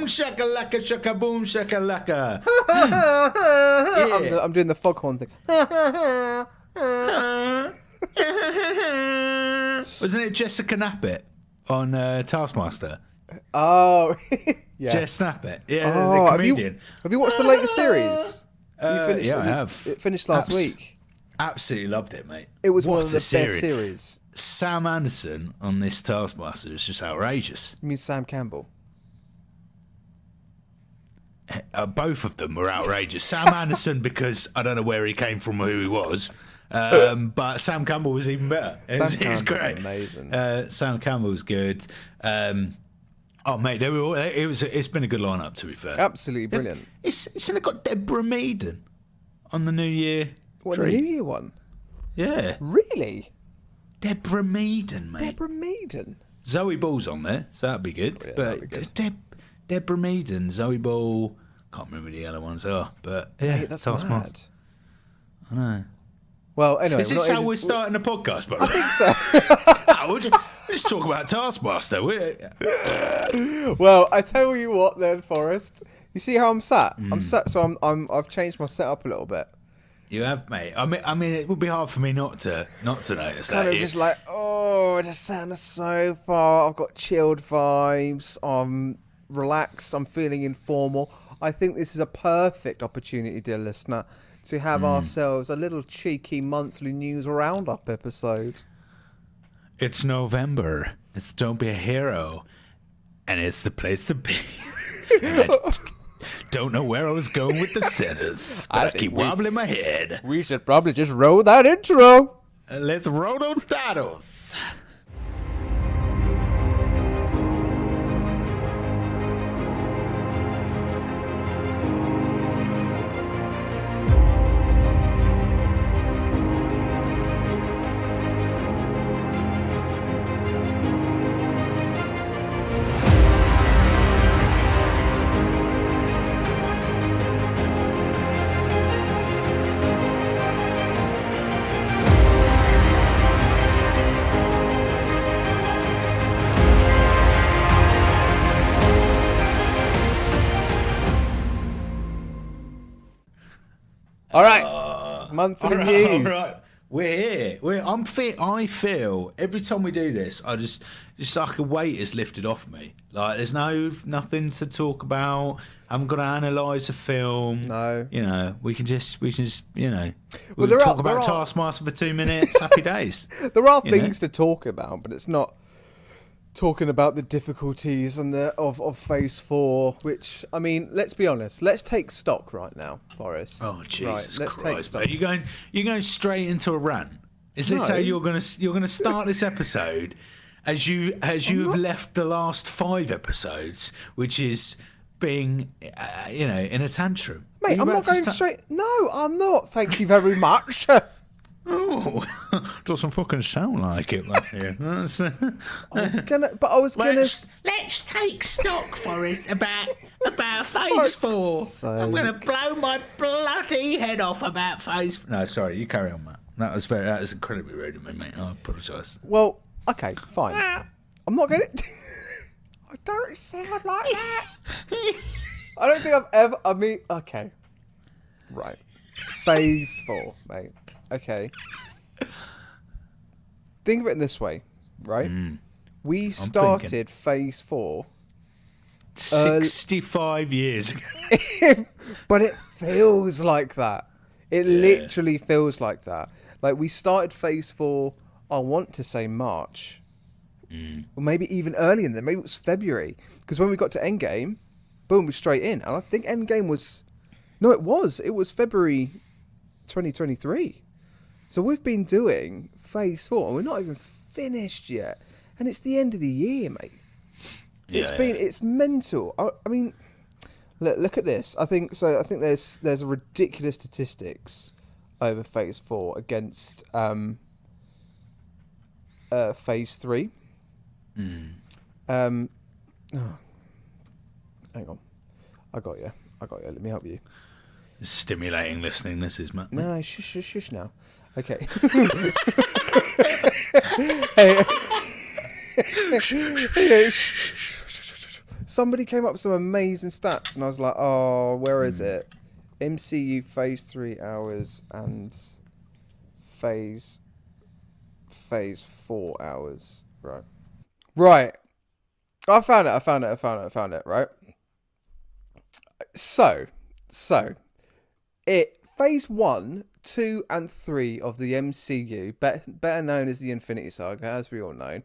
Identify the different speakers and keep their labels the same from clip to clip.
Speaker 1: Boom shakalaka shaka boom shakalaka.
Speaker 2: I'm doing the foghorn thing.
Speaker 1: Wasn't it Jessica Knappett on Taskmaster?
Speaker 2: Oh, yes.
Speaker 1: Jess Knappett, yeah,
Speaker 2: Oh,
Speaker 1: the comedian.
Speaker 2: Have you watched the latest series?
Speaker 1: Yeah, I have.
Speaker 2: It finished last week.
Speaker 1: Absolutely loved it, mate.
Speaker 2: It was
Speaker 1: What
Speaker 2: one of the
Speaker 1: a
Speaker 2: best series.
Speaker 1: Sam Anderson on this Taskmaster is just outrageous.
Speaker 2: You mean Sam Campbell?
Speaker 1: Both of them were outrageous. Sam Anderson, because I don't know where he came from or who he was. But Sam Campbell was even better. It was great.
Speaker 2: Amazing.
Speaker 1: Sam Campbell was good. Oh, mate, it's been a good lineup, to be fair.
Speaker 2: Absolutely brilliant.
Speaker 1: It's got Deborah Meaden on the New Year.
Speaker 2: What, the New Year one?
Speaker 1: Yeah.
Speaker 2: Really?
Speaker 1: Deborah Meaden, mate.
Speaker 2: Deborah Meaden.
Speaker 1: Zoe Ball's on there, so that'd be good.
Speaker 2: Brilliant,
Speaker 1: but
Speaker 2: that'd be good.
Speaker 1: Deborah Meaden, Zoe Ball, can't remember who the other ones are, but yeah,
Speaker 2: Mate, that's mad.
Speaker 1: I know.
Speaker 2: Well, anyway,
Speaker 1: Is this how we're starting the podcast, by the way?
Speaker 2: I think so.
Speaker 1: Let's talk about Taskmaster.
Speaker 2: Well, I tell you what, then, Forrest. You see how I'm sat? I'm sat, so I've changed my setup a little bit.
Speaker 1: You have, mate. I mean, it would be hard for me not to notice that.
Speaker 2: Kind of just like, I just sat on the sofa. I've got chilled vibes. I'm relaxed. I'm feeling informal. I think this is a perfect opportunity, dear listener, to have ourselves a little cheeky monthly news roundup episode.
Speaker 1: It's November. It's Don't Be a Hero. And it's the place to be. Don't know where I was going with the sentence, but I keep wobbling my head.
Speaker 2: We should probably just roll that intro.
Speaker 1: Let's roll those titles.
Speaker 2: All right, monthly news.
Speaker 1: All right. We're here. I feel every time we do this, I just like a weight is lifted off me. Like there's nothing to talk about. I'm gonna analyse a film.
Speaker 2: No.
Speaker 1: You know, we can just we'll
Speaker 2: there
Speaker 1: talk
Speaker 2: are-
Speaker 1: about
Speaker 2: there are-
Speaker 1: Taskmaster for 2 minutes. Happy days.
Speaker 2: There are
Speaker 1: You know?
Speaker 2: things to talk about, but it's not talking about the difficulties and of Phase 4. Which, I mean, let's be honest. Let's take stock right now, Boris.
Speaker 1: Oh Jesus
Speaker 2: let's take
Speaker 1: Christ!
Speaker 2: stock.
Speaker 1: Mate. You're going straight into a rant. Is this
Speaker 2: No.
Speaker 1: how you're gonna start this episode? As you have left the last 5 episodes, which is being in a tantrum.
Speaker 2: Mate, I'm not going straight. No, I'm not. Thank you very much.
Speaker 1: Oh, doesn't fucking sound like it, mate. Yeah. Let's take stock, Forrest, about Phase 4. I'm gonna blow my bloody head off about Phase 4. No, sorry, you carry on, Matt. That was incredibly rude of me, mate. I apologise.
Speaker 2: Well, okay, fine. I'm not going to... I don't sound like that. I don't think I've ever... I mean, okay. Right. Phase 4, mate. Okay. Think of it in this way, right? We started Phase 4...
Speaker 1: 65 years ago.
Speaker 2: But it feels like that. It literally feels like that. Like, we started Phase 4, I want to say March. Or maybe even earlier than that. Maybe it was February. Because when we got to Endgame, boom, we're straight in. And I think Endgame was... No, it was. It was February 2023. So we've been doing Phase 4, and we're not even finished yet. And it's the end of the year, mate. It's mental. I mean, look at this. I think there's a ridiculous statistics over Phase 4 against Phase 3. Hang on. I got you. Let me help you.
Speaker 1: Stimulating listening, this is, Matt.
Speaker 2: No, shush now. Okay. Hey. Somebody came up with some amazing stats, and I was like, oh, where is it? MCU Phase 3 hours and Phase 4 hours. Right. I found it, right? So, Phase 1, 2, and 3 of the MCU, better known as the Infinity Saga, as we all know,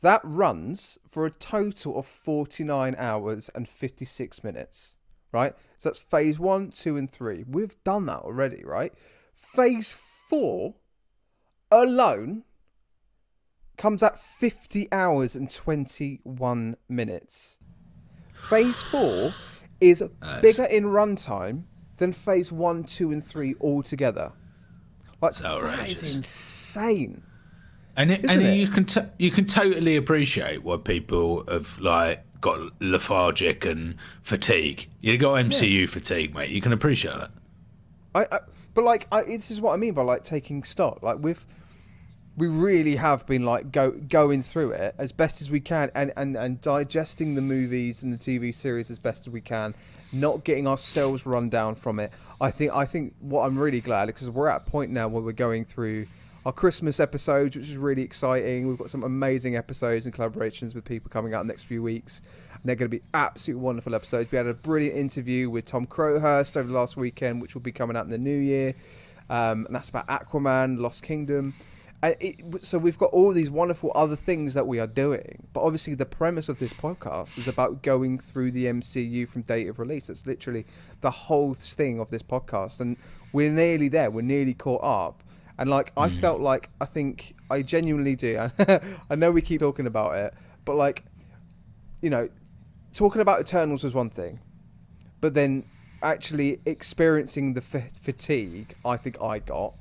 Speaker 2: that runs for a total of 49 hours and 56 minutes, right? So that's Phase 1, 2, and 3. We've done that already, right? Phase 4 alone comes at 50 hours and 21 minutes. Phase 4 is bigger in runtime than Phase 1, 2, and 3 altogether. Like, that is insane.
Speaker 1: And you can totally appreciate why people have like got lethargic and fatigue. You got MCU fatigue, mate. You can appreciate that.
Speaker 2: This is what I mean by like taking stock. Like we really have been like going through it as best as we can and digesting the movies and the TV series as best as we can, not getting ourselves run down from it. I think what I'm really glad, because we're at a point now where we're going through our Christmas episodes, which is really exciting. We've got some amazing episodes and collaborations with people coming out in the next few weeks. And they're going to be absolutely wonderful episodes. We had a brilliant interview with Tom Crowhurst over the last weekend, which will be coming out in the new year. And that's about Aquaman, Lost Kingdom. So we've got all these wonderful other things that we are doing. But obviously the premise of this podcast is about going through the MCU from date of release. That's literally the whole thing of this podcast. And we're nearly there. We're nearly caught up. And like, I felt like, I think I genuinely do. I know we keep talking about it, but like, you know, talking about Eternals was one thing, but then actually experiencing the fatigue I think I got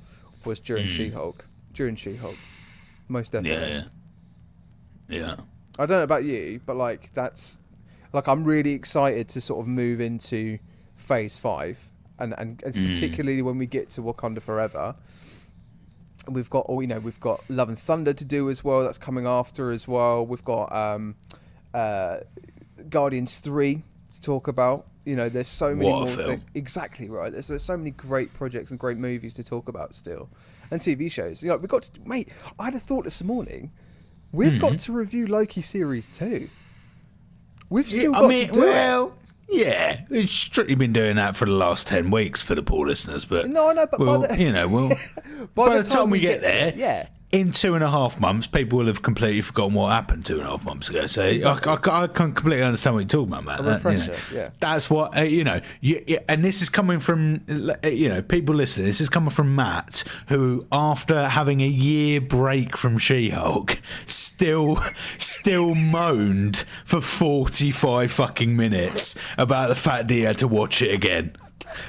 Speaker 2: was during She-Hulk. Most definitely.
Speaker 1: Yeah.
Speaker 2: I don't know about you, but like, that's like, I'm really excited to sort of move into Phase 5 and particularly when we get to Wakanda Forever. We've got we've got Love and Thunder to do as well. That's coming after as well. We've got Guardians 3 to talk about. You know, there's so many more things. Exactly right. There's so many great projects and great movies to talk about still, and TV shows. You know, we've got to, mate. I had a thought this morning. We've got to review Loki series 2. We've still got to do it.
Speaker 1: Yeah, we've strictly been doing that for the last 10 weeks for the poor listeners, but
Speaker 2: no, but
Speaker 1: by the time we get there, in 2.5 months, people will have completely forgotten what happened 2.5 months ago. So exactly. I can completely understand what you're talking about, man. That's what and this is coming from people listening. This is coming from Matt, who after having a year break from She-Hulk, still moaned for 45 fucking minutes about the fact that he had to watch it again.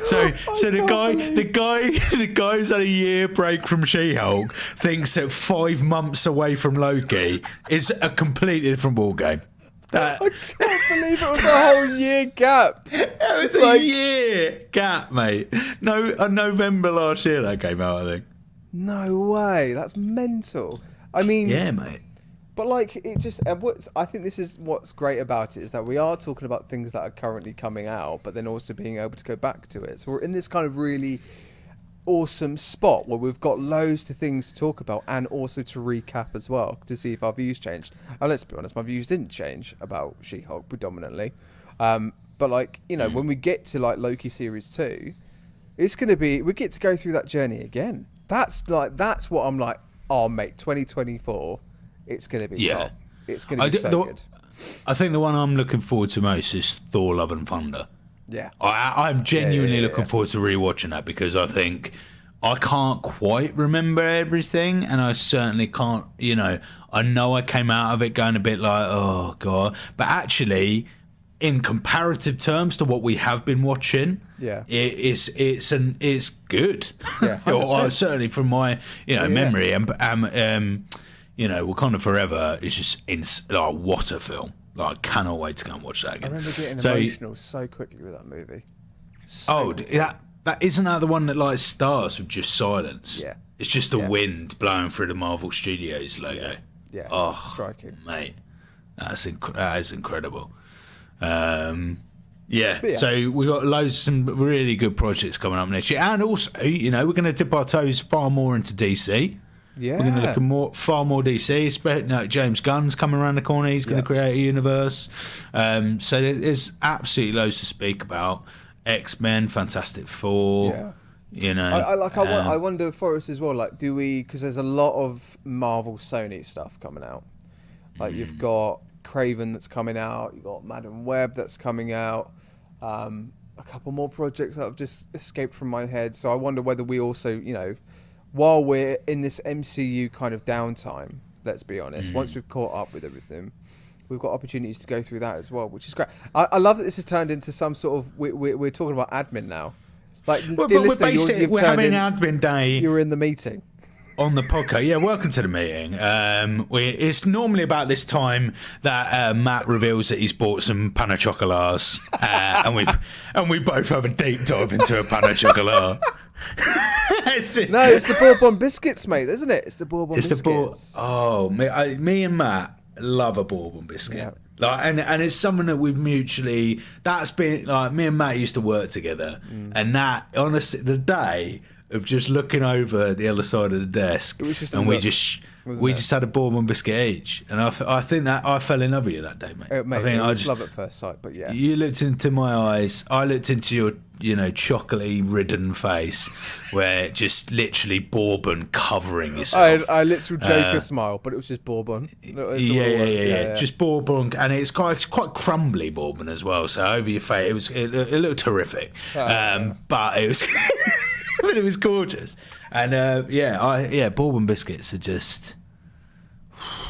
Speaker 1: So the guy who's had a year break from She-Hulk thinks that 5 months away from Loki is a completely different ball game.
Speaker 2: I can't believe it was a whole year gap.
Speaker 1: It was a year gap, mate. No, November last year that came out, I think.
Speaker 2: No way. That's mental. I mean,
Speaker 1: yeah, mate.
Speaker 2: But like, it just, I think this is what's great about it, is that we are talking about things that are currently coming out, but then also being able to go back to it. So we're in this kind of really awesome spot where we've got loads of things to talk about and also to recap as well to see if our views changed. And let's be honest, my views didn't change about She-Hulk predominantly. But like, you know, when we get to like Loki series 2, it's going to be, we get to go through that journey again. That's what I'm like, oh mate, 2024. It's going to be top. It's going to be so good.
Speaker 1: I think the one I'm looking forward to most is Thor: Love and Thunder.
Speaker 2: Yeah.
Speaker 1: I'm genuinely looking forward to rewatching that, because I think I can't quite remember everything, and I certainly can't, I know I came out of it going a bit like, oh God, but actually in comparative terms to what we have been watching, it's good.
Speaker 2: Yeah,
Speaker 1: or certainly from my memory, and Wakanda Forever is just what a film. Like, I cannot wait to go and watch that again.
Speaker 2: I remember getting emotional so quickly with that movie.
Speaker 1: That isn't that the one that like starts with just silence?
Speaker 2: Yeah.
Speaker 1: It's just the wind blowing through the Marvel Studios logo.
Speaker 2: Yeah.
Speaker 1: Oh,
Speaker 2: striking,
Speaker 1: mate. That is incredible. Yeah, so we've got some really good projects coming up next year. And also, we're going to dip our toes far more into DC.
Speaker 2: Yeah.
Speaker 1: We're going to look at far more DC. James Gunn's coming around the corner. He's going to create a universe. So there's absolutely loads to speak about. X-Men, Fantastic Four.
Speaker 2: Yeah. I wonder for us as well, like, do we, because there's a lot of Marvel Sony stuff coming out. Like, you've got Craven that's coming out, you've got Madam Web that's coming out, a couple more projects that have just escaped from my head. So I wonder whether we also, while we're in this MCU kind of downtime, let's be honest, once we've caught up with everything, we've got opportunities to go through that as well, which is great. I love that this has turned into some sort of, we're talking about admin now. Like, dear listener,
Speaker 1: we're having an admin day.
Speaker 2: You were in the meeting.
Speaker 1: On the podcast, yeah. Welcome to the meeting. It's normally about this time that Matt reveals that he's bought some pan au chocolats, and we both have a deep dive into a pan au chocolat.
Speaker 2: It's the Bourbon biscuits, mate, isn't it? It's the Bourbon biscuits.
Speaker 1: Me and Matt love a Bourbon biscuit. Yeah. Like, and it's something that we've mutually. That's been like me and Matt used to work together, and that honestly, the day of just looking over the other side of the desk, and we just had a Bourbon biscuit each, and I think that I fell in love with you that day, mate.
Speaker 2: I think I just love at first sight, but yeah,
Speaker 1: you looked into my eyes, I looked into your chocolatey ridden face, where just literally Bourbon covering yourself.
Speaker 2: I literally joke a smile, but it was just Bourbon.
Speaker 1: Yeah. Just Bourbon, and it's quite crumbly Bourbon as well. So over your face, it looked terrific, but it was. But it was gorgeous, and Bourbon biscuits are just.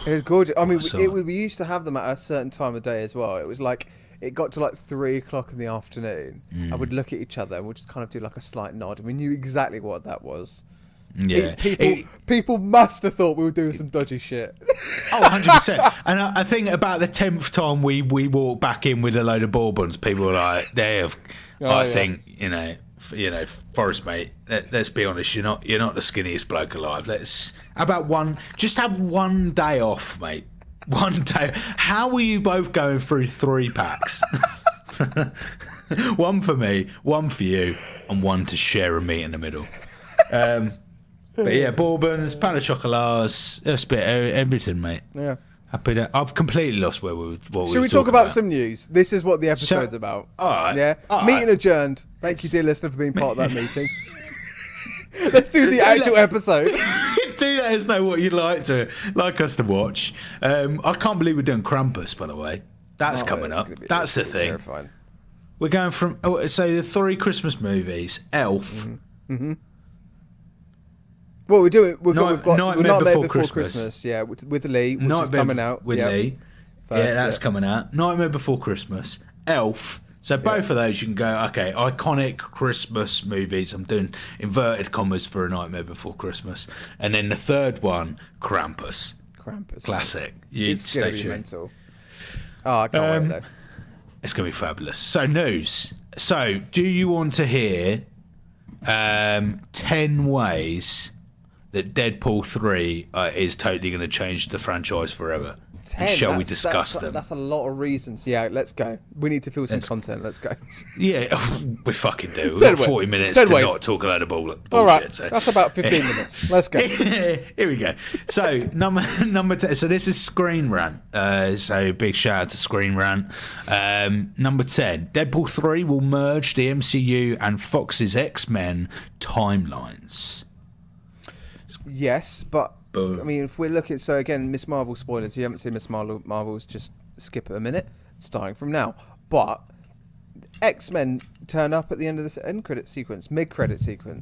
Speaker 2: It was gorgeous. I mean, we used to have them at a certain time of day as well. It was like it got to like 3 o'clock in the afternoon. I would look at each other and we'd just kind of do like a slight nod, and we knew exactly what that was.
Speaker 1: Yeah,
Speaker 2: people must have thought we were doing some dodgy shit.
Speaker 1: 100%. And I think about the 10th time we walked back in with a load of Bourbons, people were like, I think Forrest, mate, let's be honest, you're not the skinniest bloke alive. Just have one day off, mate. One day. How were you both going through 3 packs? One for me, one for you, and one to share a meat in the middle. But yeah, Bourbons, pan au chocolats, everything, mate.
Speaker 2: Yeah.
Speaker 1: Happy that I've completely lost what we were
Speaker 2: Should we talk about some news? This is what the episode's about.
Speaker 1: All right.
Speaker 2: Yeah. Meeting adjourned. Thank you, dear listener, for being part of that meeting. Let's do the actual episode.
Speaker 1: Do let us know what you'd like us to watch. I can't believe we're doing Krampus, by the way. That's coming up. That's the thing.
Speaker 2: Terrifying.
Speaker 1: We're going from the 3 Christmas movies: Elf.
Speaker 2: Mm-hmm. What we're doing, we've got
Speaker 1: Nightmare Before Christmas.
Speaker 2: Yeah, with Lee, which is coming out.
Speaker 1: With Lee. First, that's coming out. Nightmare Before Christmas. Elf. So both of those you can go, okay, iconic Christmas movies. I'm doing inverted commas for A Nightmare Before Christmas. And then the third one, Krampus. Classic.
Speaker 2: It's going to be mental. Oh, I can't wait though.
Speaker 1: It's going to be fabulous. So news. So do you want to hear 10 ways that Deadpool 3 is totally going to change the franchise forever?
Speaker 2: 10,
Speaker 1: shall we discuss them?
Speaker 2: That's a lot of reasons. Yeah, let's go. We need to fill some content. Let's go.
Speaker 1: Yeah, we fucking do. We've got 40 minutes to not talk a load of bullshit.
Speaker 2: All right,
Speaker 1: so.
Speaker 2: That's about 15 minutes. Let's go.
Speaker 1: Here we go. So number 10. So this is Screen Rant. So big shout out to Screen Rant. Number 10. Deadpool 3 will merge the MCU and Fox's X-Men timelines.
Speaker 2: Yes, but
Speaker 1: Boom.
Speaker 2: I mean, if we're looking, so again, Miss Marvel spoilers. If you haven't seen Miss Marvel's, just skip it a minute. Starting from now, but X-Men turn up at the end of this mid-credit sequence.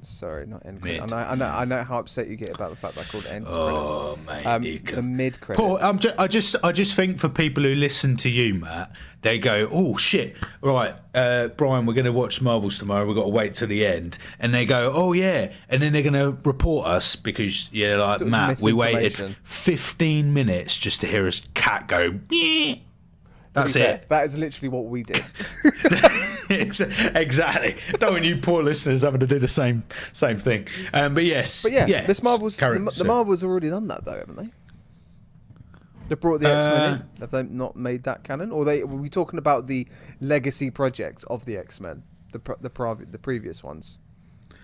Speaker 2: Sorry, not end credit. I know how upset you get about the fact that I called it end credits.
Speaker 1: Oh, mate,
Speaker 2: the mid-credits.
Speaker 1: Paul, I just think for people who listen to you, Matt, they go, oh shit, right, Brian, we're going to watch Marvels tomorrow. We've got to wait till the end, and they go, oh yeah, and then they're going to report us because like Matt, we waited 15 minutes just to hear a cat go. Meow. That's it.
Speaker 2: That is literally what we did.
Speaker 1: Exactly. Don't want you poor listeners having to do the same thing. But yeah,
Speaker 2: Miss Marvel's. The Marvels have already done that though, haven't they? They brought the X-Men in. Have they not made that canon? Or were we talking about the legacy projects of the X-Men, the previous ones?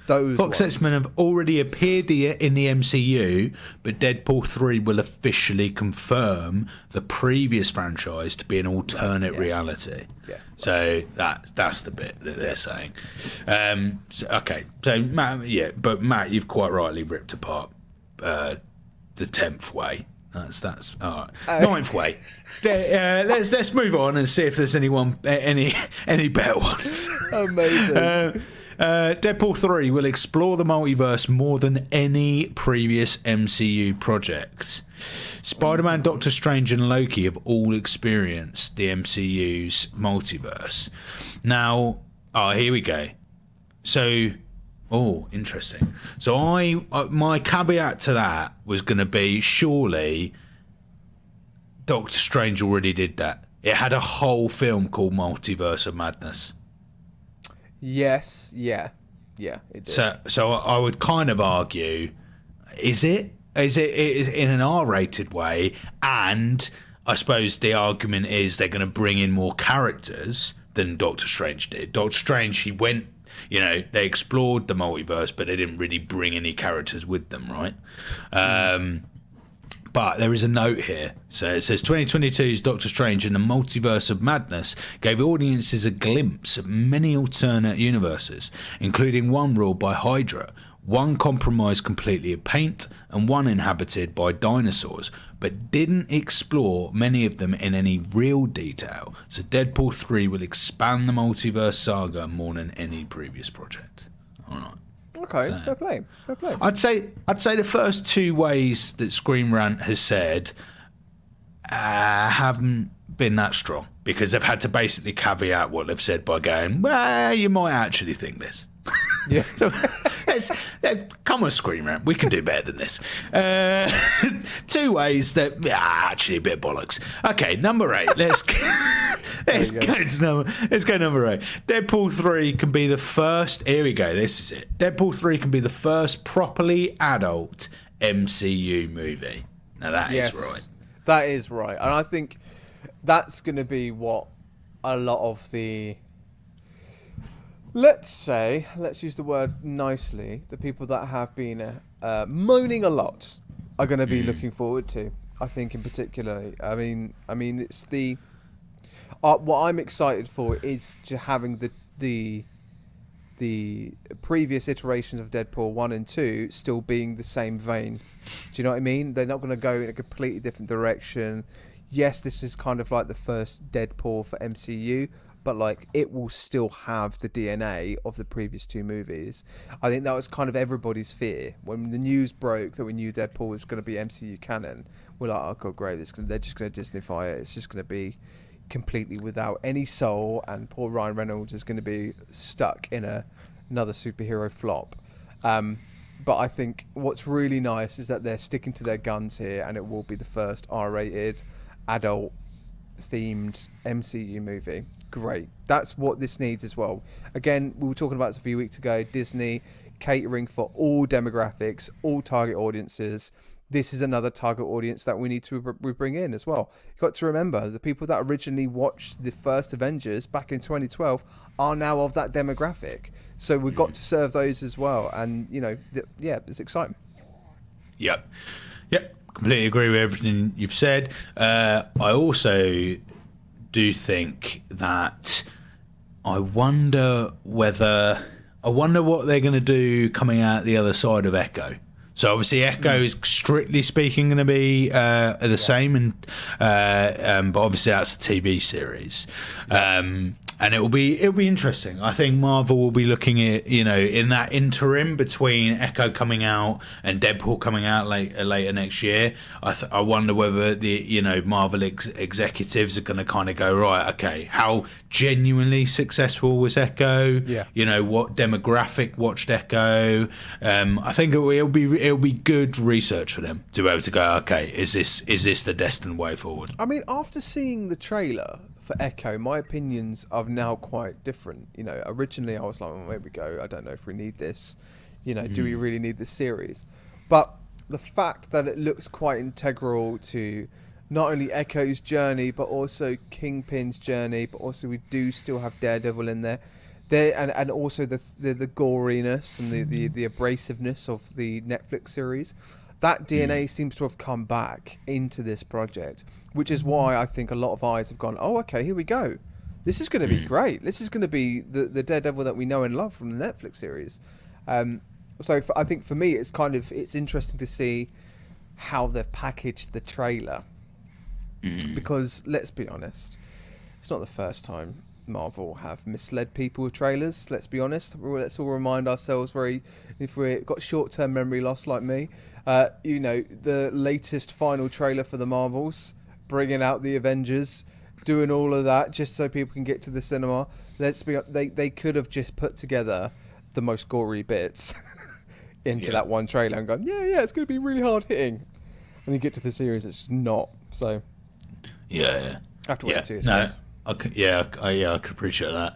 Speaker 2: Those
Speaker 1: Fox X-Men have already appeared in the MCU, but Deadpool 3 will officially confirm the previous franchise to be an alternate reality. Yeah. So that's the bit that they're saying. So Matt, you've quite rightly ripped apart the 10th way. That's all right. Ninth way. Let's move on and see if there's any better ones.
Speaker 2: Amazing.
Speaker 1: Deadpool 3 will explore the multiverse more than any previous MCU project. Spider-Man, Doctor Strange and Loki have all experienced the MCU's multiverse. Now, here we go. So, interesting. So my caveat to that was going to be, surely Doctor Strange already did that. It had a whole film called Multiverse of Madness.
Speaker 2: Yes, yeah, it did.
Speaker 1: So I would kind of argue, is it in an R-rated way? And I suppose the argument is they're going to bring in more characters than Doctor Strange did. Doctor Strange, he went, they explored the multiverse, but they didn't really bring any characters with them, right? But there is a note here. So it says 2022's Doctor Strange in the Multiverse of Madness gave audiences a glimpse of many alternate universes, including one ruled by Hydra, one compromised completely of paint, and one inhabited by dinosaurs, but didn't explore many of them in any real detail. So Deadpool 3 will expand the multiverse saga more than any previous project. All right.
Speaker 2: Okay, so, fair play.
Speaker 1: I'd say the first two ways that Screen Rant has said haven't been that strong, because they've had to basically caveat what they've said by going, well, you might actually think this.
Speaker 2: Yeah.
Speaker 1: So come on, Screen Rant, we can do better than this. Two ways that actually a bit of bollocks. Okay, number 8. Let's go number 8. Deadpool 3 can be the first. Here we go. This is it. Deadpool 3 can be the first properly adult MCU movie. Now that is right.
Speaker 2: That is right, and I think that's going to be what a lot of the. Let's use the word nicely, the people that have been moaning a lot are going to be looking forward to, I think, in particular. I mean, it's the... what I'm excited for is having the previous iterations of Deadpool 1 and 2 still being the same vein. Do you know what I mean? They're not going to go in a completely different direction. Yes, this is kind of like the first Deadpool for MCU, but like it will still have the DNA of the previous two movies. I think that was kind of everybody's fear when the news broke that we knew Deadpool was going to be MCU canon. We're like, oh god, great! They're just going to Disneyfy it. It's just going to be completely without any soul, and poor Ryan Reynolds is going to be stuck in another superhero flop. But I think what's really nice is that they're sticking to their guns here, and it will be the first R-rated, adult-themed MCU movie. Great. That's what this needs as well. Again, we were talking about this a few weeks ago. Disney catering for all demographics, all target audiences. This is another target audience that we need to bring in as well. You've got to remember, the people that originally watched the first Avengers back in 2012 are now of that demographic. So we've got to serve those as well. And, it's exciting.
Speaker 1: Yep. Completely agree with everything you've said. I also do think that I wonder what they're going to do coming out the other side of Echo. So obviously Echo is strictly speaking going to be the same, but obviously that's a TV series. And it'll be interesting. I think Marvel will be looking at, in that interim between Echo coming out and Deadpool coming out later next year. I wonder whether the Marvel executives are going to kind of go, right, okay, how genuinely successful was Echo?
Speaker 2: Yeah.
Speaker 1: What demographic watched Echo? I think it'll be good research for them to be able to go, okay, is this the destined way forward?
Speaker 2: I mean, after seeing the trailer for Echo, my opinions are now quite different. Originally I was like, well, here we go, I don't know if we need this. Do we really need this series? But the fact that it looks quite integral to not only Echo's journey, but also Kingpin's journey, but also we do still have Daredevil in there. And also the goriness and the abrasiveness of the Netflix series. That DNA seems to have come back into this project, which is why I think a lot of eyes have gone, oh, okay, here we go. This is going to be great. This is going to be the Daredevil that we know and love from the Netflix series. I think for me, it's interesting to see how they've packaged the trailer. Because let's be honest, it's not the first time Marvel have misled people with trailers. Let's be honest. Let's all remind ourselves if we've got short-term memory loss like me. The latest final trailer for the Marvels, bringing out the Avengers, doing all of that just so people can get to the cinema. They could have just put together the most gory bits into that one trailer and gone, yeah, it's going to be really hard hitting. When you get to the series, it's not. So
Speaker 1: yeah,
Speaker 2: I have to wait 2 years.
Speaker 1: No, I could appreciate that.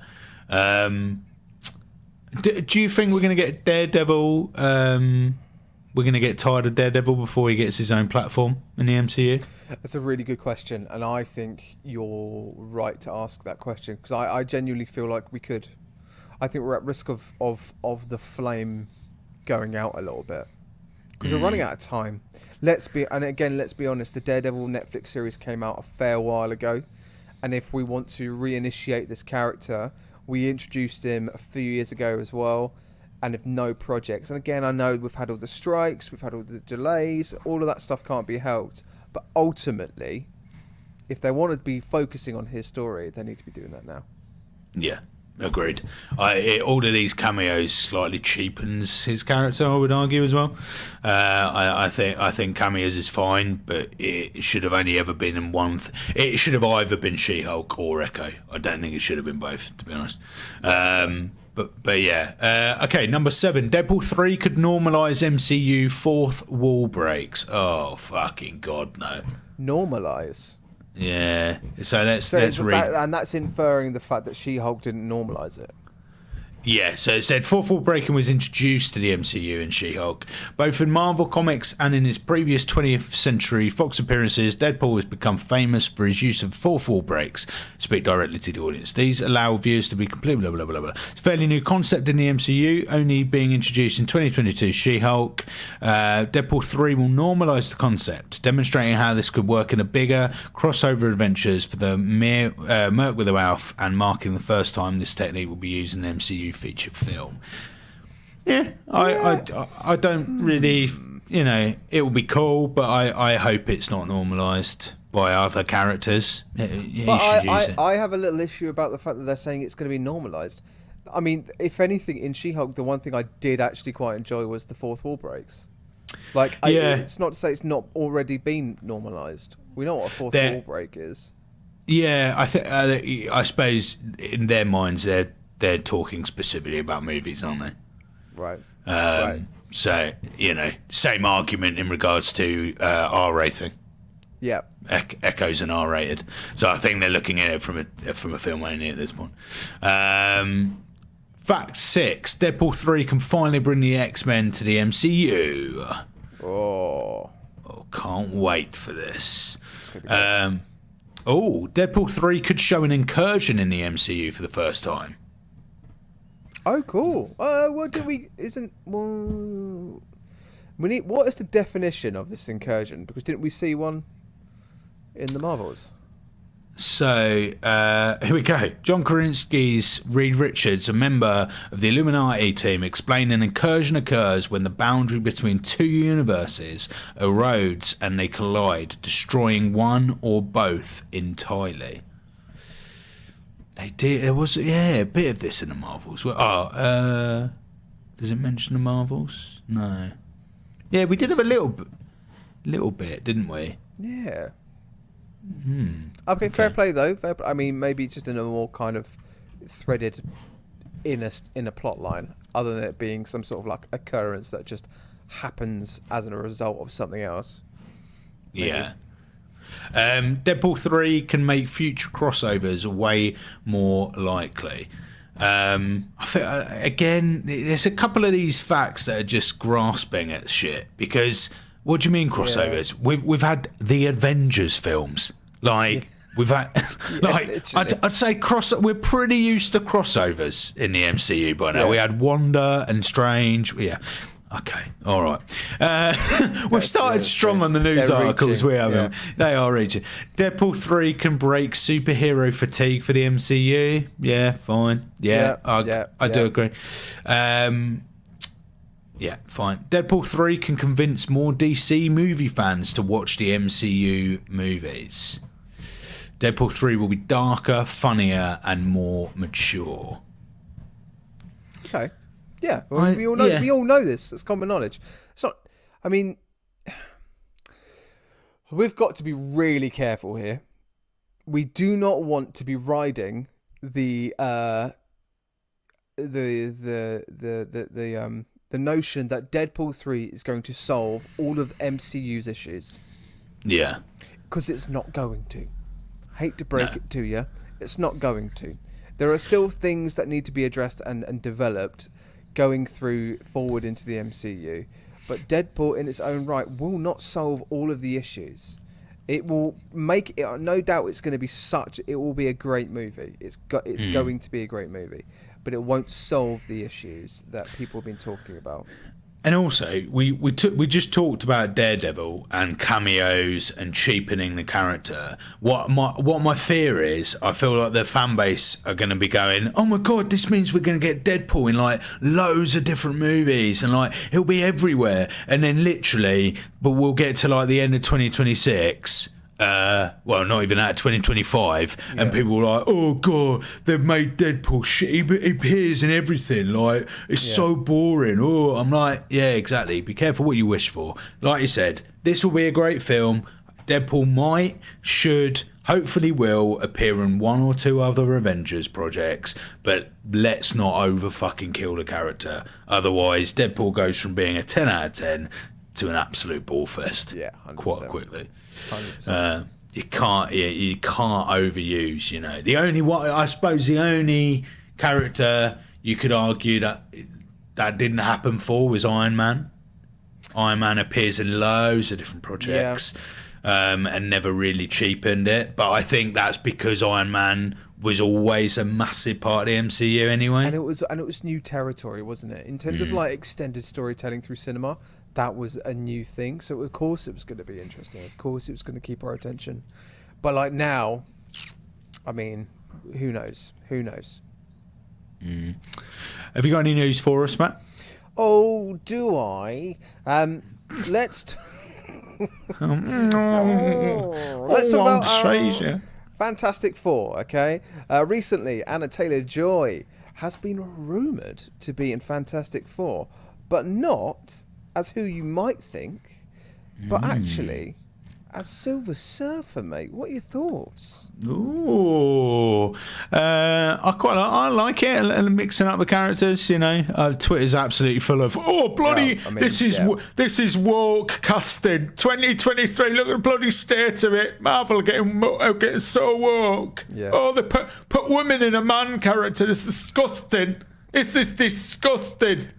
Speaker 1: Do you think we're going to get Daredevil? We're going to get tired of Daredevil before he gets his own platform in the MCU?
Speaker 2: That's a really good question, and I think you're right to ask that question because I genuinely feel like we could. I think we're at risk of the flame going out a little bit because we're running out of time. Let's be honest. The Daredevil Netflix series came out a fair while ago, and if we want to reinitiate this character, we introduced him a few years ago as well, and if no projects. And again, I know we've had all the strikes, we've had all the delays, all of that stuff can't be helped. But ultimately, if they want to be focusing on his story, they need to be doing that now.
Speaker 1: Yeah. Agreed. All of these cameos slightly cheapens his character, I would argue as well. I think cameos is fine, but it should have only ever been in one. It should have either been She-Hulk or Echo. I don't think it should have been both, to be honest. But yeah. Okay, number 7. Deadpool 3 could normalise MCU fourth wall breaks. Oh fucking god, no.
Speaker 2: Normalise.
Speaker 1: Yeah, so let's read.
Speaker 2: And that's inferring the fact that She-Hulk didn't normalise it.
Speaker 1: Yeah, so it said fourth wall breaking was introduced to the MCU in She-Hulk. Both in Marvel Comics and in his previous 20th Century Fox appearances, Deadpool has become famous for his use of fourth wall breaks to speak directly to the audience. These allow viewers to be completely blah, blah, blah, blah. It's a fairly new concept in the MCU, only being introduced in 2022 She-Hulk. Deadpool 3 will normalise the concept, demonstrating how this could work in a bigger crossover adventures for the Merc with a Mouth, and marking the first time this technique will be used in the MCU feature film. I don't really, it will be cool, but I hope it's not normalised by other characters.
Speaker 2: I have a little issue about the fact that they're saying it's going to be normalised. I mean, if anything, in She-Hulk, the one thing I did actually quite enjoy was the fourth wall breaks. It's not to say it's not already been normalised. We know what a fourth wall break is. Yeah,
Speaker 1: I suppose in their minds they're talking specifically about movies, aren't they?
Speaker 2: Right.
Speaker 1: Right. So, same argument in regards to R rating.
Speaker 2: Yeah.
Speaker 1: Echo's an R rated. So I think they're looking at it from a film only at this point. Fact 6. Deadpool 3 can finally bring the X-Men to the MCU.
Speaker 2: Oh,
Speaker 1: can't wait for this. Deadpool 3 could show an incursion in the MCU for the first time.
Speaker 2: Oh, cool. What is the definition of this incursion? Because didn't we see one in the Marvels?
Speaker 1: So, here we go. John Krasinski's Reed Richards, a member of the Illuminati team, explained an incursion occurs when the boundary between two universes erodes and they collide, destroying one or both entirely. They did. There was a bit of this in the Marvels. Does it mention the Marvels? No. Yeah, we did have a little bit, didn't we?
Speaker 2: Yeah. Okay, fair play though. I mean, maybe just in a more kind of threaded in a plot line, other than it being some sort of like occurrence that just happens as a result of something else. Maybe.
Speaker 1: Yeah. Deadpool 3 can make future crossovers way more likely. I think, again, there's a couple of these facts that are just grasping at shit, because What do you mean crossovers? We've had the Avengers films, like we've had, like I'd say we're pretty used to crossovers in the MCU by now. We had Wanda and Strange, Okay, all right. We've started strong on the news articles. We haven't. They are reaching. Deadpool 3 can break superhero fatigue for the MCU. Yeah, fine. I do agree. Yeah, fine. Deadpool 3 can convince more DC movie fans to watch the MCU movies. Deadpool 3 will be darker, funnier, and more mature.
Speaker 2: Okay. Yeah, well, we all know. We all know this. It's common knowledge. It's not. I mean, we've got to be really careful here. We do not want to be riding the notion that Deadpool 3 is going to solve all of MCU's issues.
Speaker 1: Yeah,
Speaker 2: because it's not going to. Hate to break it to you, it's not going to. There are still things that need to be addressed and developed going forward into the MCU, but Deadpool in its own right will not solve all of the issues. It will make it, no doubt it's going to be it will be a great movie. It's going to be a great movie, but it won't solve the issues that people have been talking about.
Speaker 1: And also, we just talked about Daredevil and cameos and cheapening the character. What my fear is, I feel like the fan base are going to be going, oh my god, this means we're going to get Deadpool in like loads of different movies and like he'll be everywhere. And then literally, but we'll get to like the end of 2026. Well, not even that, 2025, and people were like, oh god, they've made Deadpool shit, he appears in everything, like it's so boring. Oh, I'm like, yeah, exactly, be careful what you wish for. Like you said, this will be a great film. Deadpool might, should, hopefully will appear in one or two other Avengers projects, but let's not over fucking kill the character, otherwise Deadpool goes from being a 10 out of 10 to an absolute ball fest quite quickly. 100%. You can't overuse, you know. The only character you could argue that didn't happen for was Iron Man. Iron Man appears in loads of different projects, and never really cheapened it. But I think that's because Iron Man was always a massive part of the MCU anyway.
Speaker 2: And it was new territory, wasn't it? In terms of like extended storytelling through cinema, that was a new thing. So of course it was going to be interesting. Of course it was going to keep our attention. But like now, I mean, who knows? Who knows?
Speaker 1: Have you got any news for us, Matt?
Speaker 2: Oh, do I? Let's talk about Fantastic Four, okay? Recently, Anna Taylor-Joy has been rumoured to be in Fantastic Four, but not as who you might think, but actually as Silver Surfer, mate. What are your thoughts?
Speaker 1: Ooh, I like it, and mixing up the characters. You know, Twitter's absolutely full of bloody. Well, I mean, this is woke casting 2023. Look at the bloody state of it. Marvel getting so woke. Yeah. Oh, they put women in a man character. It's disgusting. It's disgusting.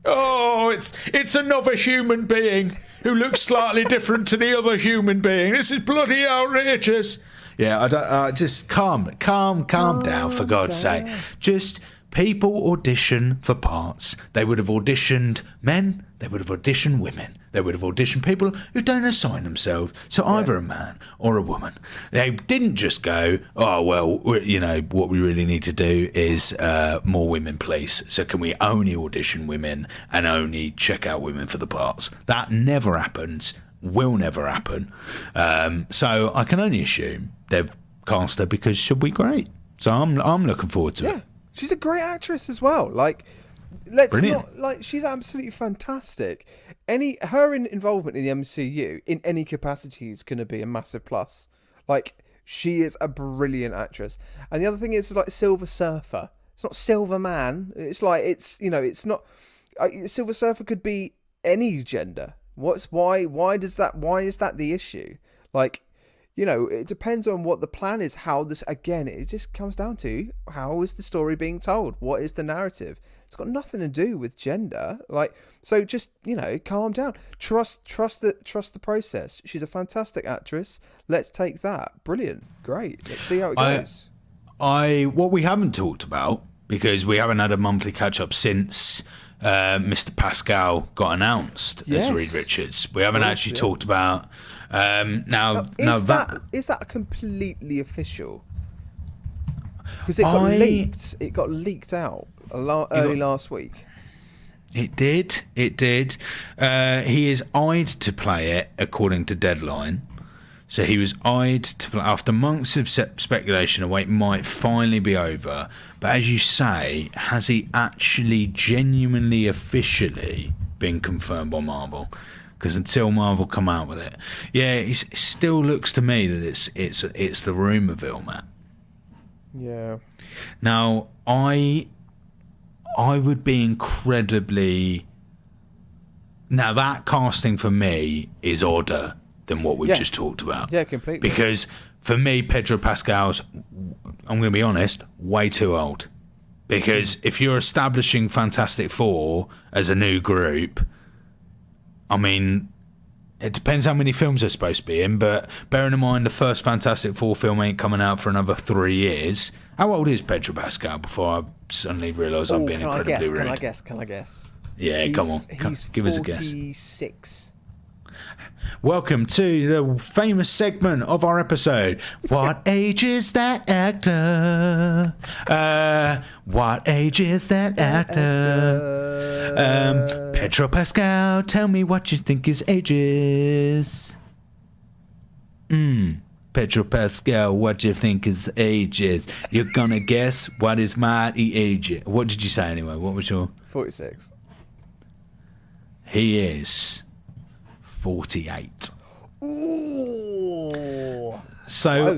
Speaker 1: Oh, it's another human being who looks slightly different to the other human being. This is bloody outrageous. Yeah, I don't. Just calm down, for God's sake. Just people audition for parts. They would have auditioned men. They would have auditioned women. They would have auditioned people who don't assign themselves to either a man or a woman. They didn't just go, oh, well, you know, what we really need to do is more women, please. So can we only audition women and only check out women for the parts? That never happens, will never happen. So I can only assume they've cast her because she'll be great. So I'm looking forward to it. Yeah,
Speaker 2: she's a great actress as well. Like, she's absolutely fantastic. Her involvement in the MCU in any capacity is going to be a massive plus. Like, she is a brilliant actress. And the other thing is, like, Silver Surfer. It's not Silver Man. It's like, it's not. Silver Surfer could be any gender. Why is that the issue? Like, it depends on what the plan is. How this, again, it just comes down to how is the story being told? What is the narrative? It's got nothing to do with gender. So just, calm down. Trust the process. She's a fantastic actress. Let's take that. Brilliant. Great. Let's see how it goes.
Speaker 1: What we haven't talked about, because we haven't had a monthly catch up since Mr. Pascal got announced as Reed Richards. We haven't actually talked about is
Speaker 2: that completely official? Because it got leaked out early last week.
Speaker 1: It did. He is eyed to play it, according to Deadline. So he was eyed to play after months of speculation. A wait might finally be over. But as you say, has he actually genuinely, officially been confirmed by Marvel? Because until Marvel come out with it, it still looks to me that it's the Rumourville, Matt.
Speaker 2: Yeah.
Speaker 1: Now I would be incredibly. Now that casting for me is odder than what we've just talked about.
Speaker 2: Yeah, completely.
Speaker 1: Because for me, Pedro Pascal's, I'm going to be honest, way too old. Because if you're establishing Fantastic Four as a new group, I mean, it depends how many films they're supposed to be in, but bearing in mind the first Fantastic Four film ain't coming out for another 3 years. How old is Pedro Pascal before I suddenly realise I'm being incredibly rude?
Speaker 2: Can I guess?
Speaker 1: Yeah, come on. Give us a guess.
Speaker 2: 46.
Speaker 1: Welcome to the famous segment of our episode. What age is that actor? What age is that actor? Pedro Pascal, tell me what you think his age is. Pedro Pascal, what you think his age is? You're gonna guess what is my age? What did you say anyway? What was your
Speaker 2: 46?
Speaker 1: He is 48.
Speaker 2: Ooh.
Speaker 1: So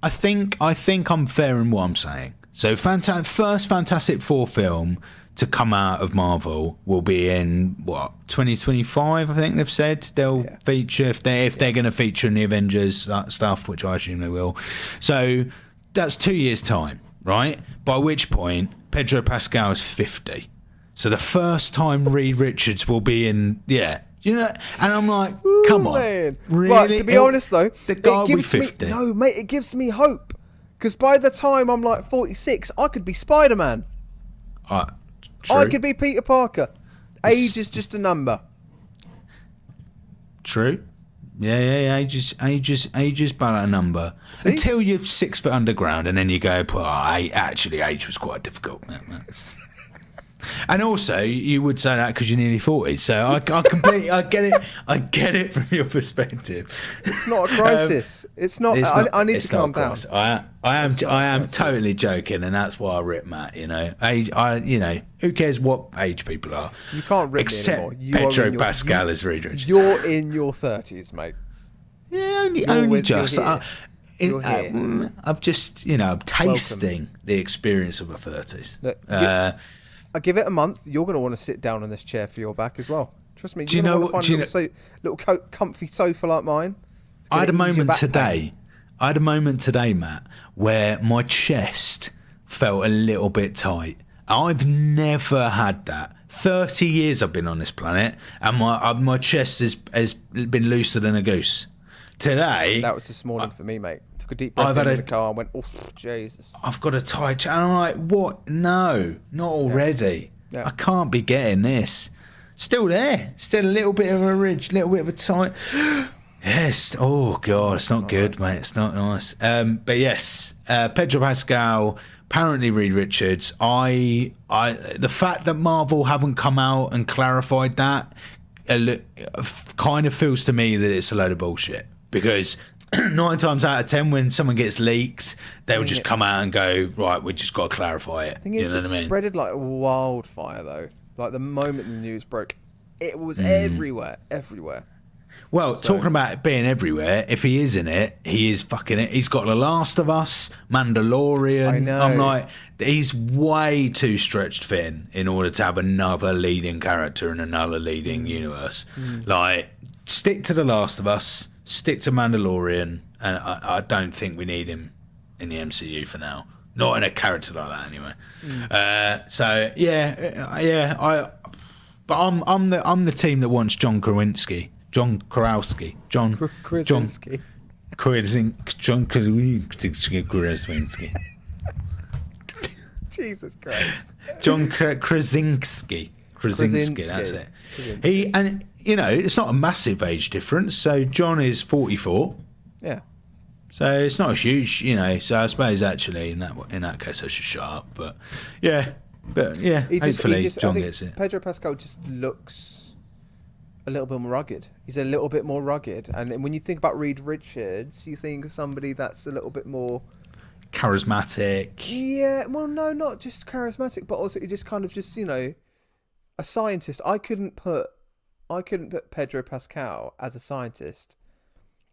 Speaker 1: I think I'm fair in what I'm saying. So first Fantastic Four film to come out of Marvel will be in 2025. I think they've said they'll feature if they're going to feature in the Avengers stuff, which I assume they will. So that's 2 years time, right? By which point Pedro Pascal is 50. So the first time Reed Richards will be in, and I'm like, come on,
Speaker 2: man.
Speaker 1: Really?
Speaker 2: Right, to be honest though,
Speaker 1: the guy will be 50.
Speaker 2: No, mate, it gives me hope because by the time I'm like 46, I could be Spider-Man.
Speaker 1: True.
Speaker 2: I could be Peter Parker. Age is just a number.
Speaker 1: True. Yeah. Age is but a number. See? Until you're 6 foot underground, and then you go, actually, age was quite difficult. And also, you would say that because you're nearly 40. So I completely, I get it from your perspective.
Speaker 2: It's not a crisis. It's not. I need to calm down.
Speaker 1: I am totally joking, and that's why I rip Matt. Age. Who cares what age people are?
Speaker 2: You can't rip
Speaker 1: except
Speaker 2: me anymore.
Speaker 1: Pedro Pascal is Reed Richards.
Speaker 2: You're in your 30s, mate.
Speaker 1: Yeah, only just.
Speaker 2: I'm
Speaker 1: just, I'm tasting the experience of the 30s.
Speaker 2: Look, I give it a month. You're going to want to sit down on this chair for your back as well. Trust me. Little comfy sofa like mine.
Speaker 1: I had a moment today, Matt, where my chest felt a little bit tight. I've never had that. 30 years I've been on this planet, and my chest has been looser than a goose. Today,
Speaker 2: that was this morning for me, mate. Took a deep breath in the car and went, oh, Jesus.
Speaker 1: I've got a tight chest. And I'm like, what? No, not already.
Speaker 2: Yeah.
Speaker 1: I can't be getting this. Still there. Still a little bit of a ridge, little bit of a tight. Yes. Oh, God, it's not good, mate. It's not nice. But yes, Pedro Pascal, apparently Reed Richards. The fact that Marvel haven't come out and clarified that kind of feels to me that it's a load of bullshit. Because 9 times out of 10, when someone gets leaked, they'll just come out and go, right, we just got to clarify it.
Speaker 2: The thing is, it spreaded like wildfire, though. Like the moment the news broke, it was everywhere.
Speaker 1: Well, talking about it being everywhere, if he is in it, he is fucking it. He's got The Last of Us, Mandalorian.
Speaker 2: I know.
Speaker 1: I'm like, he's way too stretched thin in order to have another leading character in another leading universe. Like, stick to The Last of Us, stick to Mandalorian, and I don't think we need him in the MCU for now. Not in a character like that, anyway. But I'm the team that wants John Krasinski. John Krasinski.
Speaker 2: Jesus Christ.
Speaker 1: John Krasinski. That's it. It's not a massive age difference. So John is 44.
Speaker 2: Yeah.
Speaker 1: So it's not a huge, So I suppose actually in that case I should shut up. But hopefully John gets it.
Speaker 2: Pedro Pascal just looks a little bit more rugged. He's a little bit more rugged, and when you think about Reed Richards, you think of somebody that's a little bit more
Speaker 1: charismatic.
Speaker 2: Yeah, well, no, not just charismatic, but also just kind of a scientist. I couldn't put Pedro Pascal as a scientist.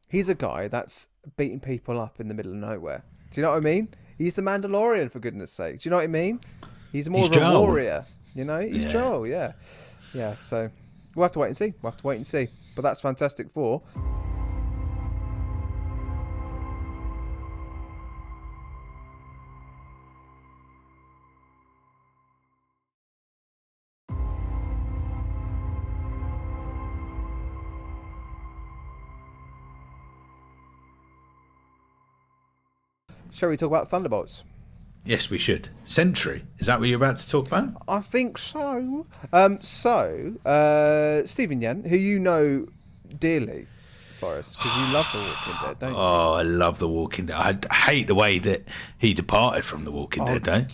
Speaker 2: He's a guy that's beating people up in the middle of nowhere. Do you know what I mean? He's the Mandalorian, for goodness sake. Do you know what I mean? He's more of a warrior. He's Joel. Yeah. So we'll have to wait and see. But that's Fantastic Four. Shall we talk about Thunderbolts?
Speaker 1: Yes, we should. Sentry. Is that what you're about to talk about?
Speaker 2: I think so. Stephen Yen, who you know dearly, Forrest, because you love The Walking Dead, don't you?
Speaker 1: Oh, I love The Walking Dead. I hate the way that he departed from The Walking Dead,
Speaker 2: don't.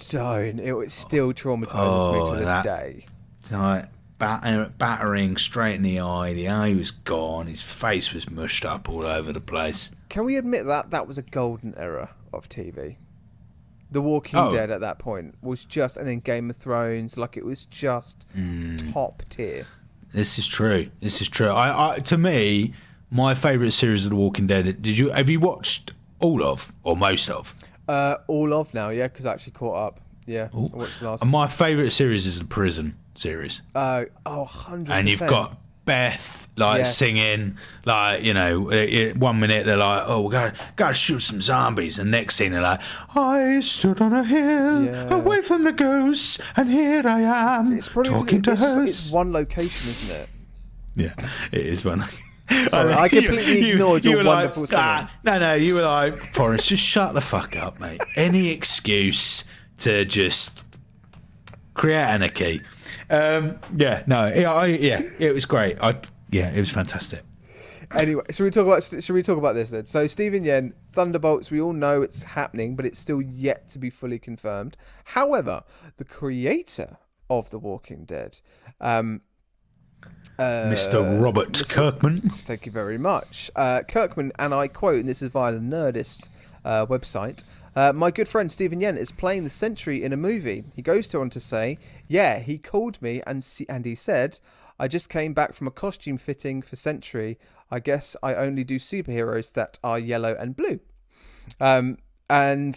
Speaker 2: It still traumatises me to this day.
Speaker 1: Like, battering straight in the eye was gone, his face was mushed up all over the place.
Speaker 2: Can we admit that was a golden era of TV? The Walking Dead at that point was just, and then Game of Thrones, like it was just top tier.
Speaker 1: This is true. I to me, my favourite series of The Walking Dead. Have you watched all of or most of?
Speaker 2: All of now, yeah, because I actually caught up. Yeah, I watched the last.
Speaker 1: And my favourite series is the Prison series.
Speaker 2: 100%.
Speaker 1: And you've got Beth singing, 1 minute they're like, oh, we gotta shoot some zombies, and next scene they're like, I stood on a hill away from the ghosts, and here I am talking to her.
Speaker 2: It's one location, isn't it?
Speaker 1: Yeah, it is one.
Speaker 2: Sorry, I completely ignored your wonderful singing.
Speaker 1: No, you were like, Forrest, just shut the fuck up, mate. Any excuse to just create anarchy. It was great. It was fantastic.
Speaker 2: Anyway, should we talk about this then? So Stephen Yen, Thunderbolts, we all know it's happening, but it's still yet to be fully confirmed. However, the creator of The Walking Dead,
Speaker 1: Mr. Robert Kirkman.
Speaker 2: Thank you very much. Kirkman, and I quote, and this is via the Nerdist website, my good friend Stephen Yen is playing the Sentry in a movie. He goes on to say, yeah, he called me and he said, I just came back from a costume fitting for Sentry. I guess I only do superheroes that are yellow and blue. And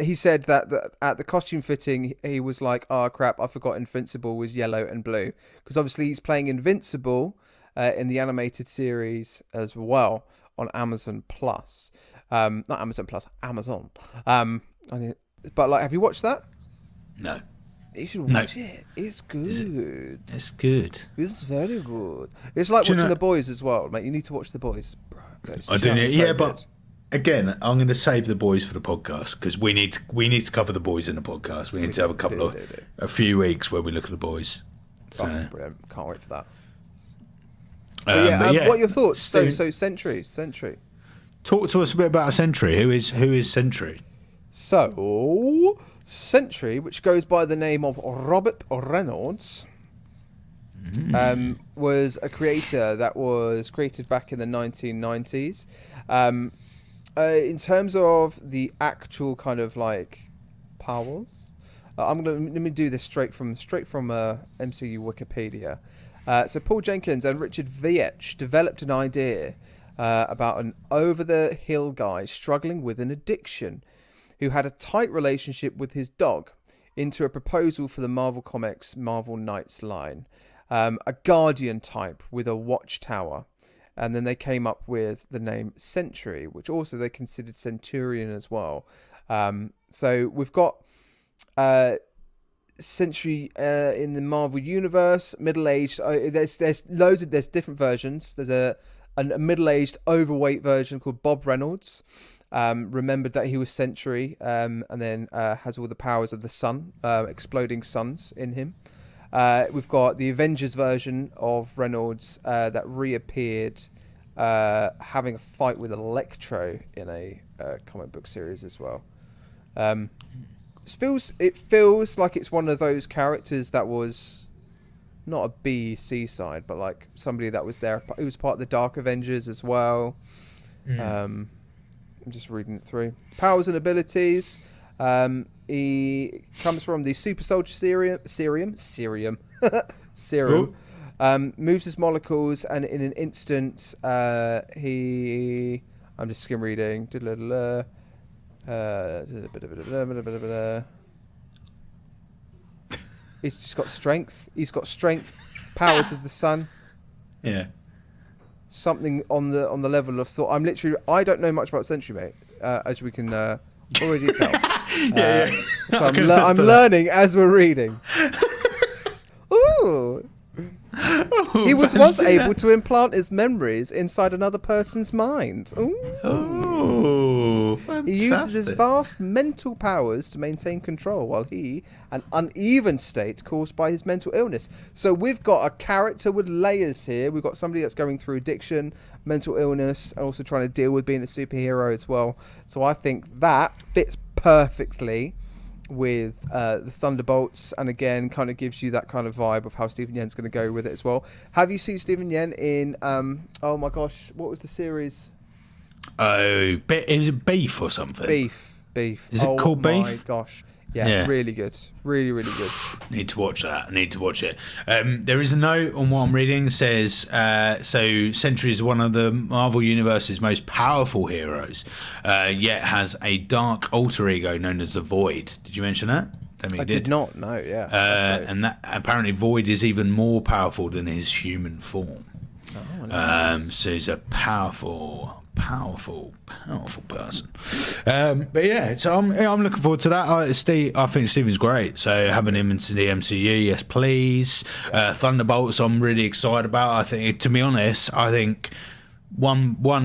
Speaker 2: he said that at the costume fitting, he was like, oh, crap, I forgot Invincible was yellow and blue. Because obviously he's playing Invincible in the animated series as well on Amazon Plus. Not Amazon Plus, Amazon. But have you watched that?
Speaker 1: No.
Speaker 2: You should watch it. It's good.
Speaker 1: It's good.
Speaker 2: It's very good. It's like watching The Boys as well, mate. You need to watch The Boys. Bro,
Speaker 1: I do. Yeah, but again, I'm going to save The Boys for the podcast because we need to cover The Boys in the podcast. We need to have a few weeks where we look at The Boys. So.
Speaker 2: Oh, brilliant. Can't wait for that. What are your thoughts? So Sentry.
Speaker 1: Talk to us a bit about a Sentry. Who is Sentry?
Speaker 2: So Sentry, which goes by the name of Robert Reynolds, was a creator that was created back in the 1990s. In terms of the actual kind of like powers, let me do this straight from MCU Wikipedia. So Paul Jenkins and Richard Veitch developed an idea about an over-the-hill guy struggling with an addiction who had a tight relationship with his dog into a proposal for the Marvel Comics Marvel Knights line. A guardian type with a watchtower. and then they came up with the name Sentry, which also they considered Centurion as well. So we've got Sentry in the Marvel universe, middle-aged. There's different versions. There's a middle-aged, overweight version called Bob Reynolds. Remembered that he was Sentry, and then has all the powers of the sun, exploding suns in him. We've got the Avengers version of Reynolds that reappeared, having a fight with Electro in a comic book series as well. It feels like it's one of those characters that was not a B, C side, but like somebody that was there. He was part of the Dark Avengers as well. I'm just reading it through. Powers and abilities. He comes from the Super Soldier serum. Moves his molecules, and in an instant, I'm just skim reading. He's just got strength. He's got strength, powers of the sun.
Speaker 1: Yeah.
Speaker 2: Something on the level of thought. I don't know much about Sentry, mate. As we can already tell. So I'm learning as we're reading. Ooh. He was once able to implant his memories inside another person's mind.
Speaker 1: Ooh, fantastic.
Speaker 2: He uses his vast mental powers to maintain control while an uneven state caused by his mental illness. So we've got a character with layers here. We've got somebody that's going through addiction, mental illness, and also trying to deal with being a superhero as well. So I think that fits perfectly with the Thunderbolts, and again kind of gives you that kind of vibe of how Stephen Yen's going to go with it as well. Have you seen Stephen Yen in oh my gosh, what was the series?
Speaker 1: Is it Beef or something?
Speaker 2: Beef.
Speaker 1: Is it called Beef?
Speaker 2: Oh my gosh. Yeah, really good. Really, really good.
Speaker 1: Need to watch that. I need to watch it. There is a note on what I'm reading. It says, so Sentry is one of the Marvel Universe's most powerful heroes, yet has a dark alter ego known as the Void. Did you mention that?
Speaker 2: I did not know, yeah.
Speaker 1: And that apparently Void is even more powerful than his human form.
Speaker 2: Oh, nice.
Speaker 1: So he's a powerful person. But yeah, so I'm looking forward to that. I think Steven's great. So having him into the MCU, yes please. Thunderbolts, I'm really excited about. I think, to be honest, one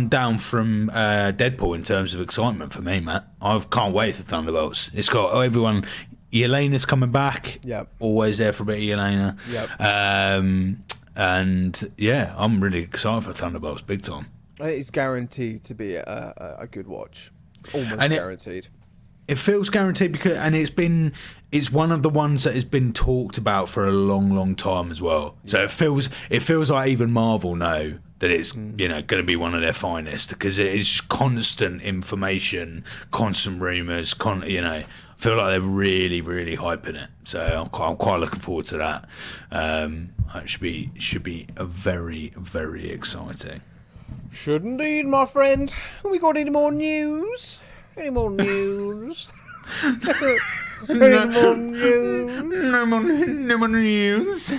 Speaker 1: down from Deadpool in terms of excitement for me, Matt. I can't wait for Thunderbolts. It's got everyone. Yelena's coming back.
Speaker 2: Yep.
Speaker 1: Always there for a bit of Yelena.
Speaker 2: Yep.
Speaker 1: And yeah, I'm really excited for Thunderbolts, big time.
Speaker 2: It's guaranteed to be a good watch. Almost guaranteed.
Speaker 1: It feels guaranteed because, and it's one of the ones that has been talked about for a long time as well. So it feels like even Marvel know that it's going to be one of their finest, because it is constant information, constant rumors, I feel like they're really hyping it. So I'm quite looking forward to that. It should be a very exciting.
Speaker 2: Should indeed, my friend. We got any more news? Any more news?
Speaker 1: No more news.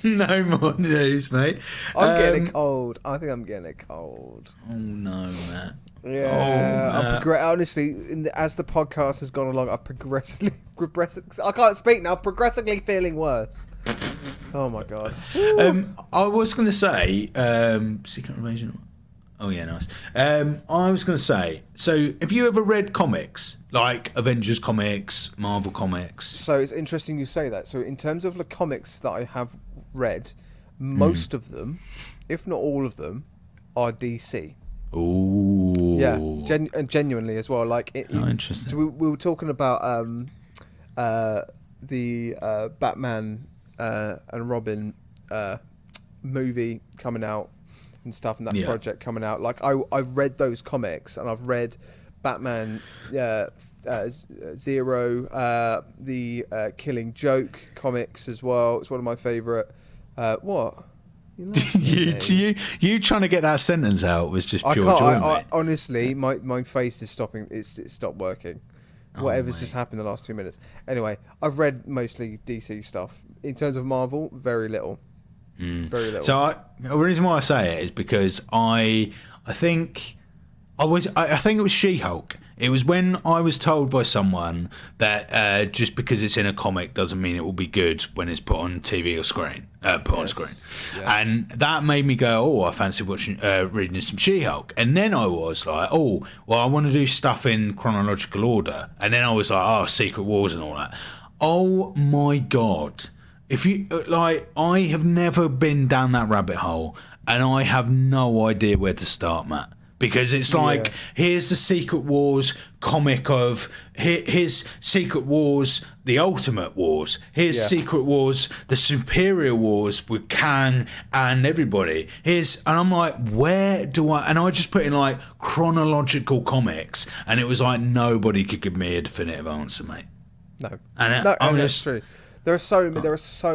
Speaker 1: No more news, mate.
Speaker 2: I'm getting a cold. I think I'm getting a cold.
Speaker 1: Oh no, Matt.
Speaker 2: Yeah, honestly, as the podcast has gone along, I've progressively feeling worse. Oh my god.
Speaker 1: I was going to say, Secret Invasion. Oh yeah, nice. I was going to say, so have you ever read comics, like Avengers comics, Marvel comics?
Speaker 2: So it's interesting you say that. So in terms of the comics that I have read, most of them, if not all of them, are DC.
Speaker 1: Ooh.
Speaker 2: Yeah, and genuinely as well. Like,
Speaker 1: interesting.
Speaker 2: So we were talking about the Batman and Robin movie coming out and stuff, and that project coming out. Like, I've read those comics, and I've read Batman Zero, the Killing Joke comics as well. It's one of my favourite. What?
Speaker 1: You trying to get that sentence out was just pure joy, mate.
Speaker 2: Honestly, my face is stopping. It stopped working. Whatever's just happened the last 2 minutes. Anyway, I've read mostly DC stuff. In terms of Marvel, very little. Very little.
Speaker 1: So the reason why I say it is because I think it was She-Hulk. It was when I was told by someone that just because it's in a comic doesn't mean it will be good when it's put on TV or screen, on screen. Yes. And that made me go, oh, I fancy watching, reading some She-Hulk. And then I was like, oh, well, I want to do stuff in chronological order. And then I was like, oh, Secret Wars and all that. Oh my God. If you I have never been down that rabbit hole, and I have no idea where to start, Matt. Because it's like, here's the Secret Wars comic of, here's Secret Wars, the Ultimate Wars. Here's Secret Wars, the Superior Wars with Kang and everybody. And I'm like, where do I... And I just put in, like, chronological comics, and it was like nobody could give me a definitive answer, mate.
Speaker 2: No.
Speaker 1: And
Speaker 2: that's true. There are so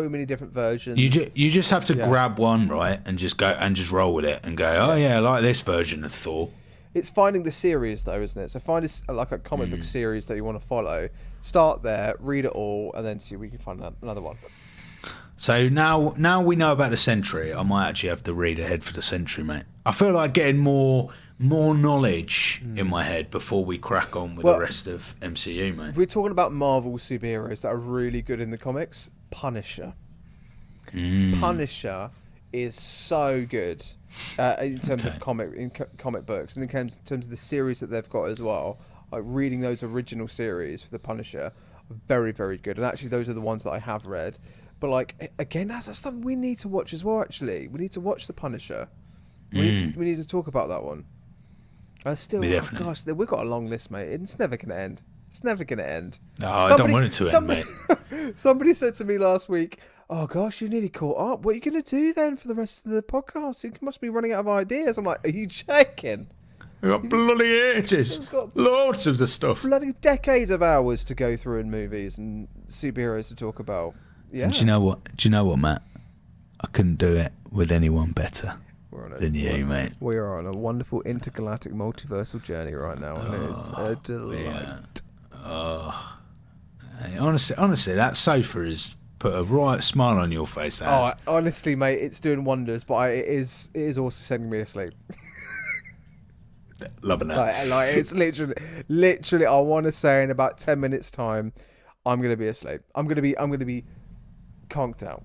Speaker 2: many different versions.
Speaker 1: You just have to grab one, right, and just go and just roll with it and go, oh yeah, I like this version of Thor.
Speaker 2: It's finding the series though, isn't it? So find like a comic book series that you want to follow. Start there, read it all, and then see if we can find another one.
Speaker 1: So now we know about the Sentry. I might actually have to read ahead for the Sentry, mate. I feel like getting more knowledge in my head before we crack on with the rest of MCU, mate.
Speaker 2: If we're talking about Marvel superheroes that are really good in the comics, Punisher. Punisher is so good in terms of comic books, and in terms of the series that they've got as well. Like reading those original series for the Punisher are very, very good, and actually those are the ones that I have read. But like again, that's something we need to watch as well. Actually, we need to watch the Punisher. We need to talk about that one. Gosh, we've got a long list, mate. It's never going to end. It's never going to end.
Speaker 1: No, I don't want it to end, mate.
Speaker 2: Somebody said to me last week, oh, gosh, you nearly caught up. What are you going to do then for the rest of the podcast? You must be running out of ideas. I'm like, are you joking?
Speaker 1: We've got bloody ages. Loads of the stuff.
Speaker 2: Bloody decades of hours to go through in movies and superheroes to talk about. Yeah.
Speaker 1: And do you know what, Matt? I couldn't do it with anyone better than you, mate.
Speaker 2: We are on a wonderful intergalactic multiversal journey right now, and it is a delight. Yeah.
Speaker 1: Oh, hey, honestly, that sofa has put a right smile on your face.
Speaker 2: Honestly, mate, it's doing wonders, but it is also sending me asleep.
Speaker 1: Loving that.
Speaker 2: Like it's literally. I want to say in about 10 minutes' time, I'm gonna be asleep. I'm gonna be conked out.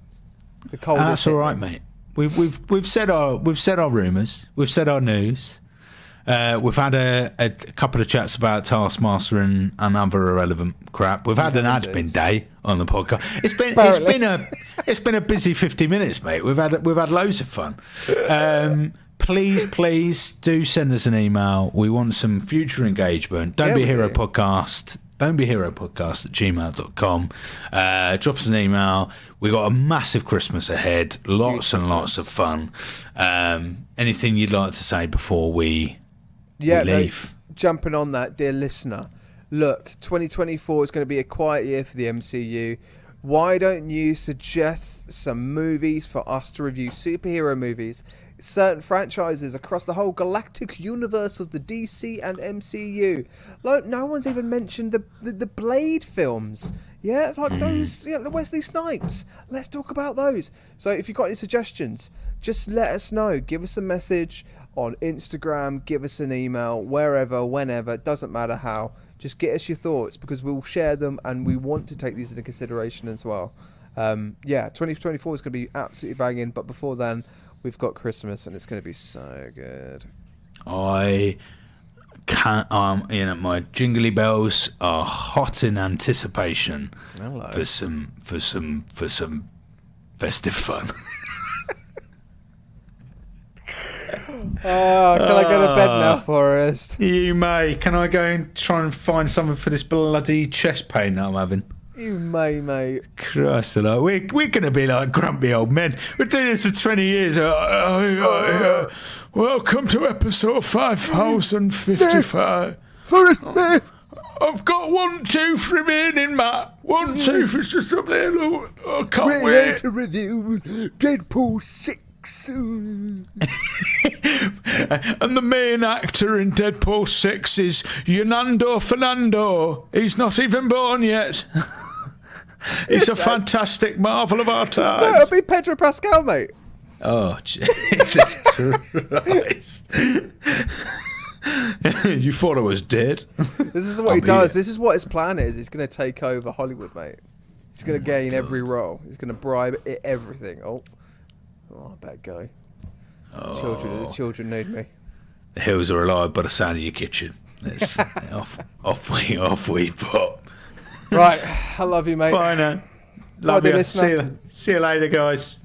Speaker 2: The cold.
Speaker 1: That's all right, mate. We've said our rumours. We've said our news. We've had a couple of chats about Taskmaster and other irrelevant crap. We've had an admin day on the podcast. It's been a busy 50 minutes, mate. We've had loads of fun. Please do send us an email. We want some future engagement. Don't be a hero podcast. Don't be hero podcast at gmail.com. Drop us an email. We got a massive Christmas ahead. Lots and lots of fun. Anything you'd like to say before we leave?
Speaker 2: Jumping on that, dear listener. Look, 2024 is going to be a quiet year for the MCU. Why don't you suggest some movies for us to review? Superhero movies. Certain franchises across the whole galactic universe of the DC and MCU. Like, no one's even mentioned the Blade films. Yeah, like those, the Wesley Snipes. Let's talk about those. So if you've got any suggestions, just let us know. Give us a message on Instagram, give us an email, wherever, whenever, it doesn't matter how. Just get us your thoughts, because we'll share them and we want to take these into consideration as well. 2024 is going to be absolutely banging, but before then, we've got Christmas, and it's going to be so good.
Speaker 1: I can't. My jingly bells are hot in anticipation for some festive fun.
Speaker 2: Can I go to bed now, Forrest?
Speaker 1: You may. Can I go and try and find something for this bloody chest pain that I'm having?
Speaker 2: You may, mate.
Speaker 1: Christ, we're going to be like grumpy old men. We're doing this for 20 years. Welcome to episode 5055. I've got one tooth remaining, Matt. One tooth is just up there. Look. I can't wait.
Speaker 2: Here to review Deadpool 6.
Speaker 1: And the main actor in Deadpool 6 is Yolando Fernando. He's not even born yet. He's a fantastic marvel of our time.
Speaker 2: No, it'll be Pedro Pascal, mate.
Speaker 1: Oh, Jesus Christ. You thought I was dead?
Speaker 2: This is what he does. This is what his plan is. He's going to take over Hollywood, mate. He's going to gain every role. He's going to bribe everything. Oh, I better go. The children need me.
Speaker 1: The hills are alive by the sound of your kitchen. Let's off we pop.
Speaker 2: Right, I love you, mate.
Speaker 1: Bye now. Love you. See you later, guys.